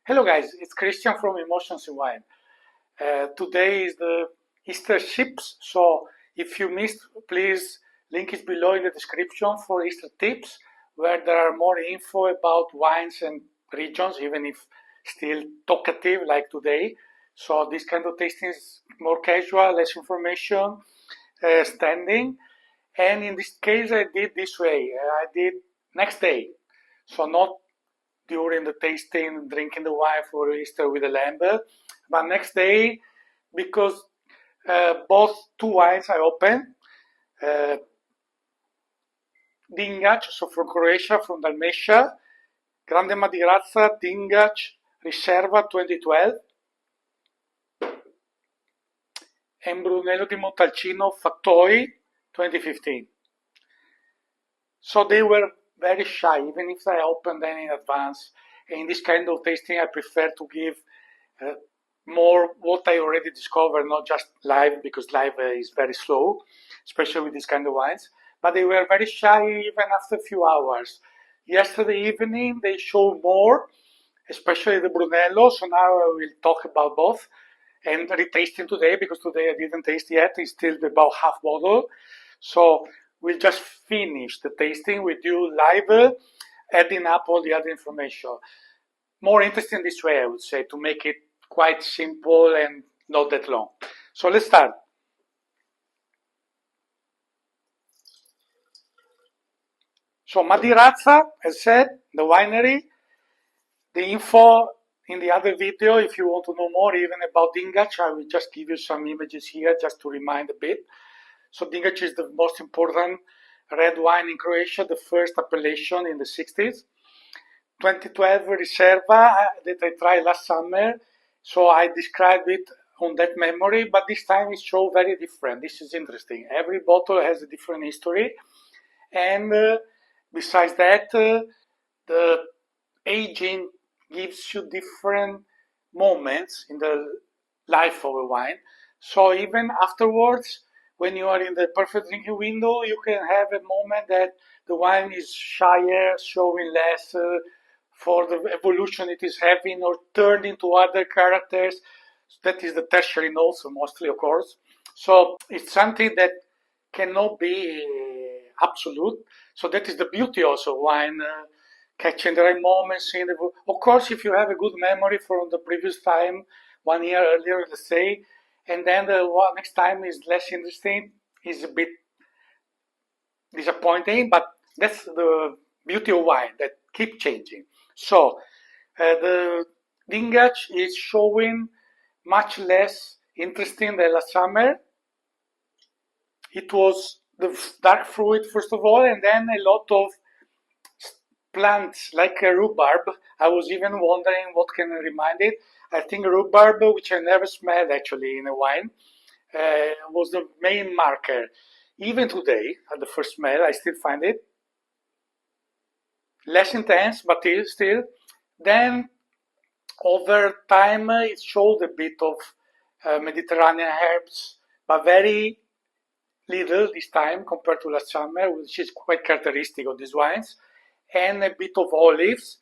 Hello guys, it's Christian from Emotions in Wine. Today is the Easter ships, so if you missed, please link is below in the description for Easter tips, where there are more info about wines and regions, even if still talkative like today. So this kind of tasting is more casual, less information, standing. And in this case, I did this way. I did next day, so not during the tasting, drinking the wine for Easter with the lamb, but next day, because both two wines I opened, Dingač, so from Croatia, from Dalmatia, Grande Madirazza, Dingač, Riserva 2012, and Brunello di Montalcino, Fattoi 2015. So they were very shy, even if I opened them in advance. And in this kind of tasting, I prefer to give more what I already discovered, not just live, because live is very slow, especially with this kind of wines. But they were very shy even after a few hours. Yesterday evening, they showed more, especially the Brunello. So now I will talk about both. And retasting today, because today I didn't taste yet. It's still about half bottle. So we'll just finish the tasting with you live, adding up all the other information. More interesting this way, I would say, to make it quite simple and not that long. So let's start. So Madirazza, as said, the winery, the info in the other video, if you want to know more even about Dingač, I will just give you some images here just to remind a bit. So Dingač is the most important red wine in Croatia, the first appellation in the 60s. 2012 Riserva that I tried last summer, so I described it on that memory, but this time it showed very different. This is interesting. Every bottle has a different history, and besides that, the aging gives you different moments in the life of a wine. So even afterwards, when you are in the perfect drinking window, you can have a moment that the wine is shyer, showing less for the evolution it is having, or turned into other characters. That is the tertiary notes, mostly, of course. So it's something that cannot be absolute. So that is the beauty also of wine, catching the right moments. Of course, if you have a good memory from the previous time, 1 year earlier, let's say, and then the next time is less interesting, is a bit disappointing, but that's the beauty of wine, that keep changing. So the Dingač is showing much less interesting than last summer. It was the dark fruit first of all, and then a lot of plants like rhubarb. I was even wondering what can remind it. I think rhubarb, which I never smelled actually in a wine, was the main marker. Even today, at the first smell, I still find it less intense, but still. Then, over time, it showed a bit of Mediterranean herbs, but very little this time compared to last summer, which is quite characteristic of these wines, and a bit of olives,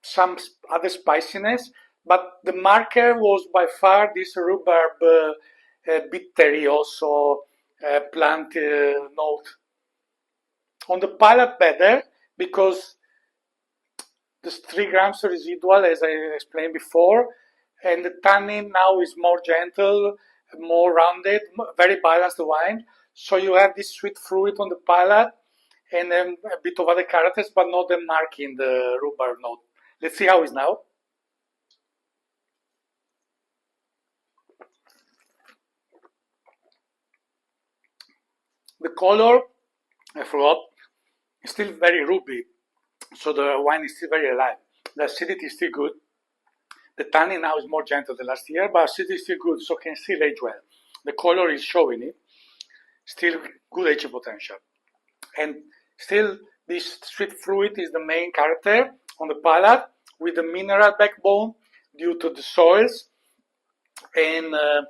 some other spiciness, but the marker was by far this rhubarb bittery, also plant note. On the palate better, because the 3 grams residual, as I explained before, and the tannin now is more gentle, more rounded, very balanced wine. So you have this sweet fruit on the palate, and then a bit of other characters, but not the mark in the rhubarb note. Let's see how it's now. The color, I forgot, is still very ruby, so the wine is still very alive. The acidity is still good. The tannin now is more gentle than last year, but acidity is still good, so can still age well. The color is showing it, still good aging potential. And still, this sweet fruit is the main character on the palate, with the mineral backbone due to the soils, and a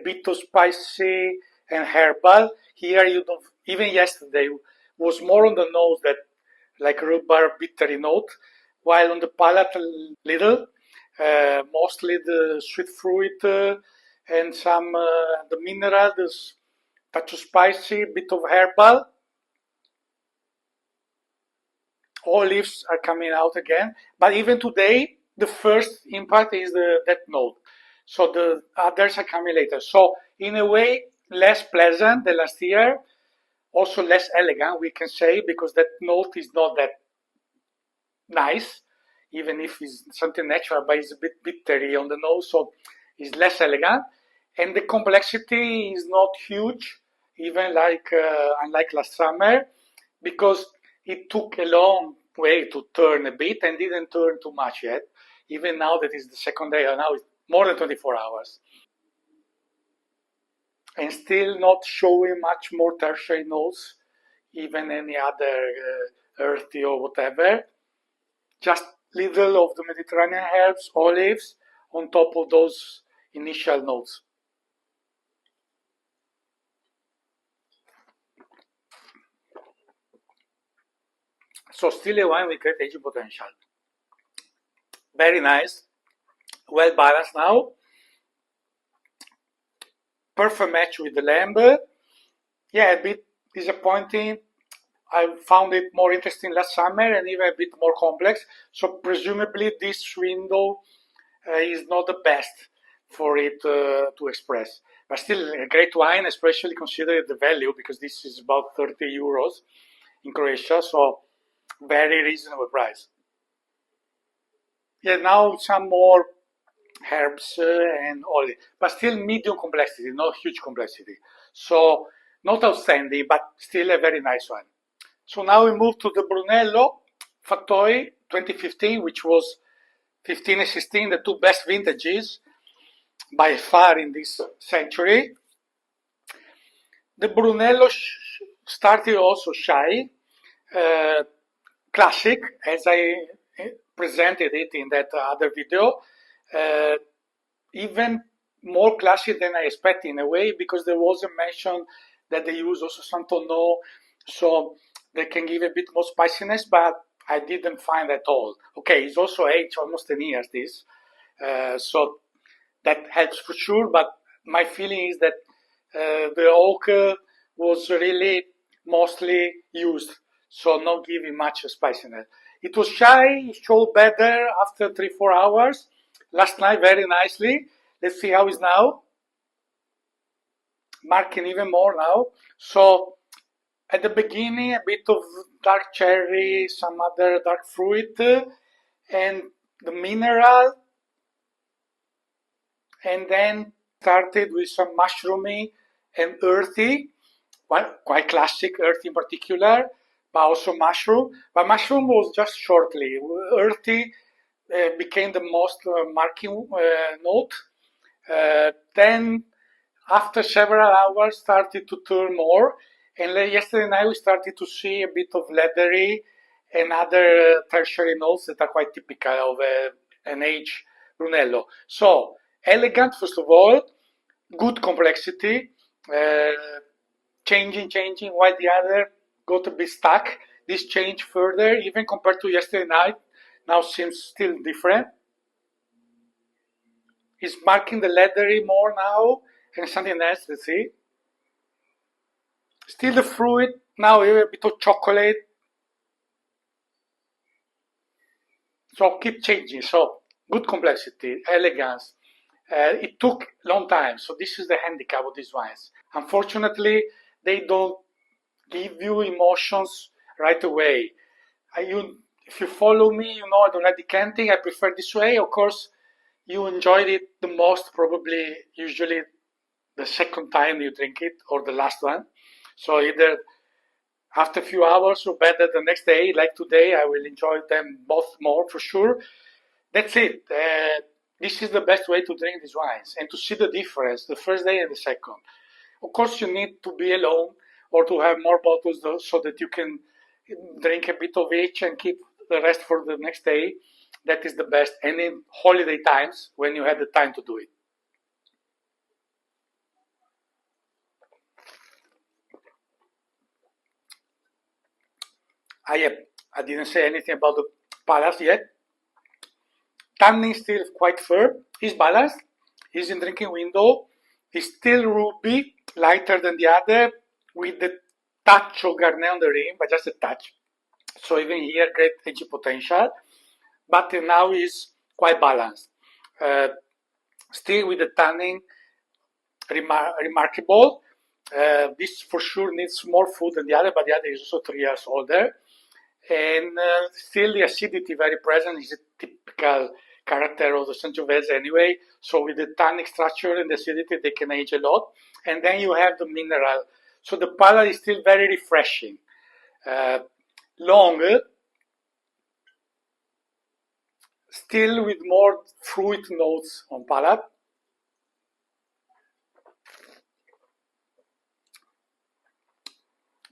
bit of spicy and herbal. Here you don't, even yesterday was more on the nose that like rhubarb bittery note, while on the palate little, mostly the sweet fruit and some the mineral, the touch of spicy, bit of herbal. Olives are coming out again, but even today, the first impact is that note. So the others are coming later. So in a way, less pleasant than last year, also less elegant, we can say, because that note is not that nice, even if it's something natural, but it's a bit bittery on the nose, so it's less elegant. And the complexity is not huge, even like unlike last summer, because it took a long way to turn a bit and didn't turn too much yet. Even now that is the second day, now it's more than 24 hours. And still not showing much more tertiary notes, even any other earthy or whatever. Just little of the Mediterranean herbs, olives, on top of those initial notes. So still a wine with great aging potential. Very nice, well balanced now. Perfect match with the lamb. Yeah, a bit disappointing. I found it more interesting last summer and even a bit more complex. So presumably this window is not the best for it to express. But still a great wine, especially considering the value, because this is about 30 euros in Croatia, so very reasonable price. Yeah, now some more herbs and olive, but still medium complexity, not huge complexity. So not outstanding, but still a very nice one. So now we move to the Brunello Fattoi 2015, which was 15 and 16, the two best vintages by far in this century. The Brunello started also shy, classic, as I presented it in that other video, even more classic than I expected in a way, because there was a mention that they use also Santonneau, so they can give a bit more spiciness, but I didn't find at all. Okay, it's also aged almost 10 years, this, so that helps for sure, but my feeling is that the oak was really mostly used, so not giving much spiciness. It was shy, it showed better after 3-4 hours. Last night, very nicely. Let's see how it's now. Marking even more now. So at the beginning, a bit of dark cherry, some other dark fruit, and the mineral, and then started with some mushroomy and earthy, well, quite classic earthy in particular, but also mushroom. But mushroom was just shortly. Earthy became the most marking note. Then, after several hours, started to turn more. And yesterday night, we started to see a bit of leathery and other tertiary notes that are quite typical of an aged Brunello. So, elegant, first of all, good complexity, changing, while the other got a bit stuck. This changed further, even compared to yesterday night. Now seems still different. It's marking the leathery more now, and something else, let's see. Still the fruit, now a bit of chocolate. So keep changing. So good complexity, elegance. It took a long time, so this is the handicap of these wines. Unfortunately, they don't give you emotions right away. If you follow me, you know I don't like decanting. I prefer this way. Of course, you enjoyed it the most, probably, usually the second time you drink it or the last one. So either after a few hours or better the next day, like today, I will enjoy them both more for sure. That's it. This is the best way to drink these wines and to see the difference the first day and the second. Of course, you need to be alone or to have more bottles so that you can drink a bit of each and keep the rest for the next day. That is the best. And in holiday times, when you have the time to do it. I didn't say anything about the palace yet. tannin still quite firm. It's balanced. It's in drinking window. It's still ruby, lighter than the other, with the touch of Garnet on the rim, but just a touch. So even here, great aging potential. But now is quite balanced. Still with the tannin remarkable. This for sure needs more food than the other, but the other is also 3 years older. And still the acidity very present is a typical character of the Sangiovese anyway. So with the tannic structure and the acidity, they can age a lot. And then you have the mineral. So the palate is still very refreshing. Long, still with more fruit notes on palate.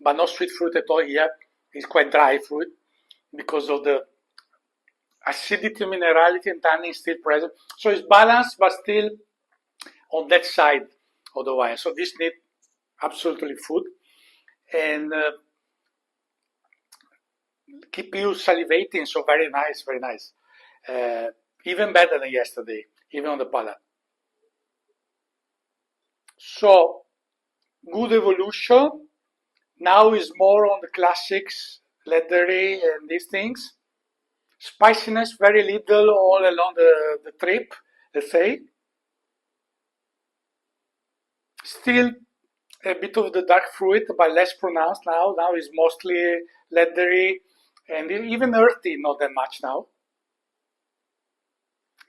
But no sweet fruit at all here. It's quite dry fruit because of the acidity, minerality, and tannin still present. So it's balanced, but still on that side of the wine. So this needs absolutely food and keep you salivating. So very nice, very nice. Even better than yesterday, even on the palate. So good evolution. Now is more on the classics, leathery and these things. Spiciness, very little all along the trip, let's say. Still a bit of the dark fruit, but less pronounced now. Now is mostly leathery and even earthy, not that much now.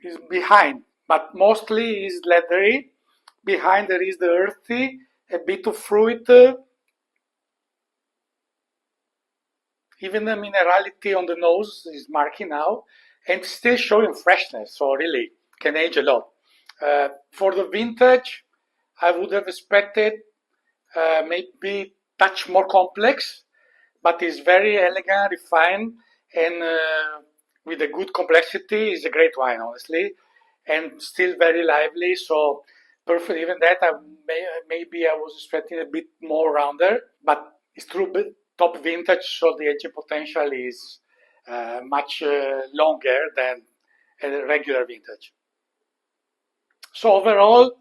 Is behind, but mostly is leathery. Behind there is the earthy, a bit of fruit. Even the minerality on the nose is marking now, and still showing freshness, so really can age a lot. For the vintage, I would have expected maybe touch more complex, but it's very elegant, refined, and with a good complexity. Is a great wine, honestly, and still very lively. So perfect. Even that, maybe I was expecting a bit more rounder, but it's true. Top vintage, so the aging potential is much longer than a regular vintage. So overall,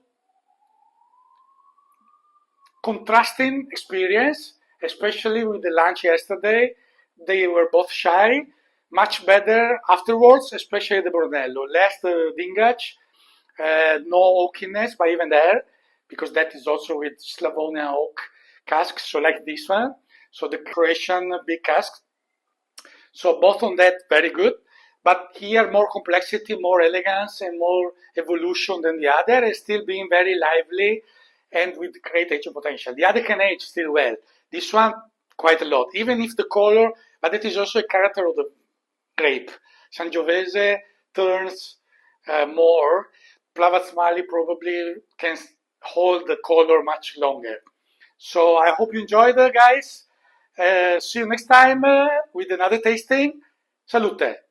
contrasting experience, especially with the lunch yesterday. They were both shy, much better afterwards, especially the Brunello. Less the Dingač, no oakiness, but even there, because that is also with Slavonian oak casks, so like this one. So the Croatian big cask. So both on that, very good. But here more complexity, more elegance, and more evolution than the other, and still being very lively and with great aging potential. The other can age still well. This one, quite a lot, even if the color, but it is also a character of the grape. Sangiovese turns more. Plavazmali probably can hold the color much longer. So I hope you enjoyed, guys. See you next time with another tasting. Salute!